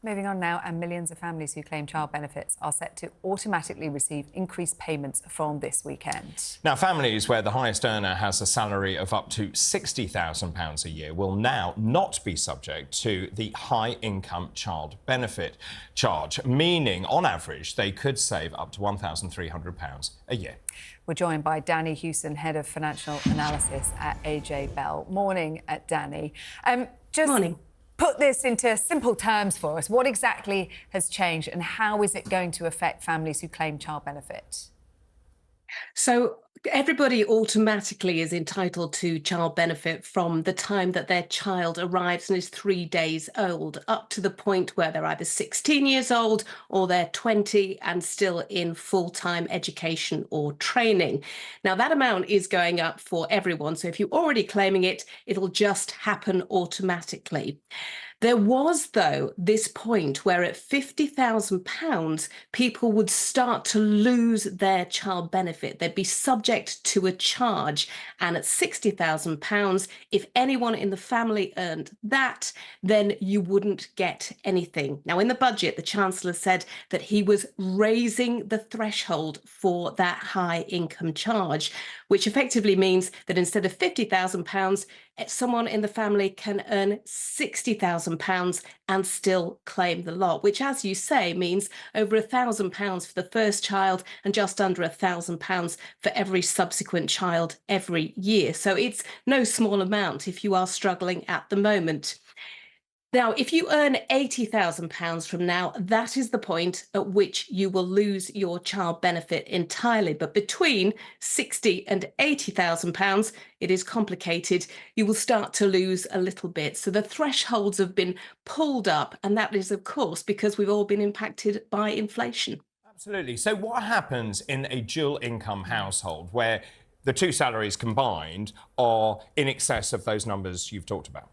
Moving on now, and millions of families who claim child benefits are set to automatically receive increased payments from this weekend. Now, families where the highest earner has a salary of up to £60,000 a year will now not be subject to the high income child benefit charge, meaning on average they could save up to £1,300 a year. We're joined by Danny Hewson, Head of Financial Analysis at AJ Bell. Morning, Danny. Morning. Put this into simple terms for us. What exactly has changed and how is it going to affect families who claim child benefit? So everybody automatically is entitled to child benefit from the time that their child arrives and is 3 days old, up to the point where they're either 16 years old or they're 20 and still in full-time education or training. Now, that amount is going up for everyone. So if you're already claiming it, it'll just happen automatically. There was, though, this point where at £50,000, people would start to lose their child benefit. They'd be subject to a charge. And at £60,000, if anyone in the family earned that, then you wouldn't get anything. Now, in the budget, the Chancellor said that he was raising the threshold for that high income charge, which effectively means that instead of £50,000, someone in the family can earn £60,000 and still claim the lot, which, as you say, means over £1,000 for the first child and just under £1,000 for every subsequent child every year. So it's no small amount if you are struggling at the moment. Now, if you earn £80,000 from now, that is the point at which you will lose your child benefit entirely. But between £60,000 and £80,000, it is complicated. You will start to lose a little bit. So the thresholds have been pulled up, and that is, of course, because we've all been impacted by inflation. Absolutely. So what happens in a dual income household where the two salaries combined are in excess of those numbers you've talked about?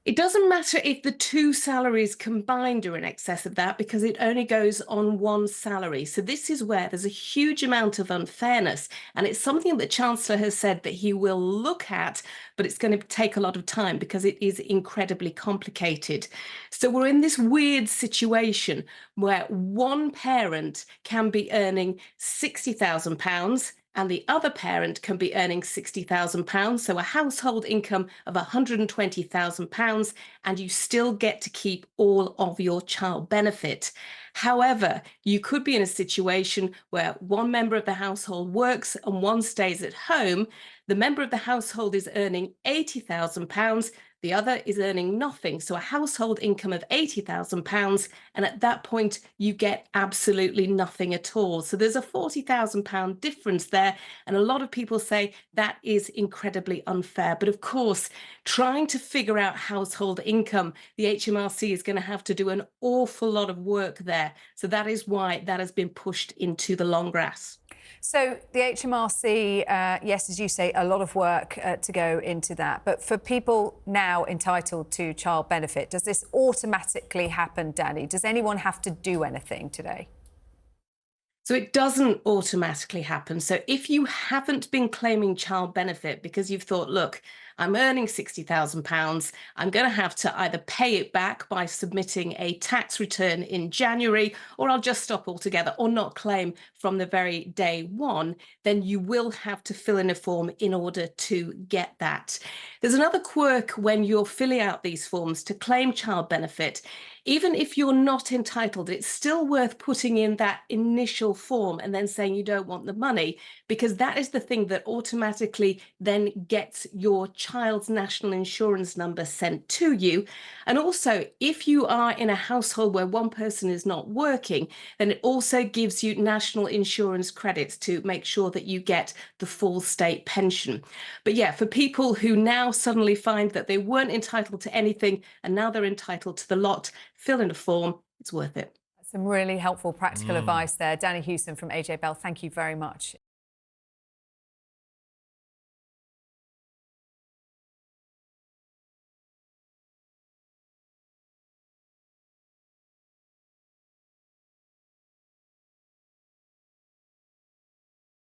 It doesn't matter if the two salaries combined are in excess of that, because it only goes on one salary. So this is where there's a huge amount of unfairness. And it's something that Chancellor has said that he will look at, but it's going to take a lot of time because it is incredibly complicated. So we're in this weird situation where one parent can be earning £60,000 and the other parent can be earning £60,000, so a household income of £120,000, and you still get to keep all of your child benefit. However, you could be in a situation where one member of the household works and one stays at home. The member of the household is earning £80,000, the other is earning nothing. So a household income of £80,000, and at that point, you get absolutely nothing at all. So there's a £40,000 difference there. And a lot of people say that is incredibly unfair. But of course, trying to figure out household income, the HMRC is going to have to do an awful lot of work there. So that is why that has been pushed into the long grass. So the HMRC, yes, as you say, a lot of work to go into that. But for people now entitled to child benefit, does this automatically happen, Danny? Does anyone have to do anything today? So it doesn't automatically happen. So if you haven't been claiming child benefit because you've thought, look, I'm earning £60,000, I'm going to have to either pay it back by submitting a tax return in January, or I'll just stop altogether or not claim from the very day one, then you will have to fill in a form in order to get that. There's another quirk when you're filling out these forms to claim child benefit. Even if you're not entitled, it's still worth putting in that initial form and then saying you don't want the money, because that is the thing that automatically then gets your child's national insurance number sent to you. And also, if you are in a household where one person is not working, then it also gives you national insurance credits to make sure that you get the full state pension. But yeah, for people who now suddenly find that they weren't entitled to anything and now they're entitled to the lot, fill in a form, it's worth it. Some really helpful practical advice there. Danny Hewson from AJ Bell, thank you very much.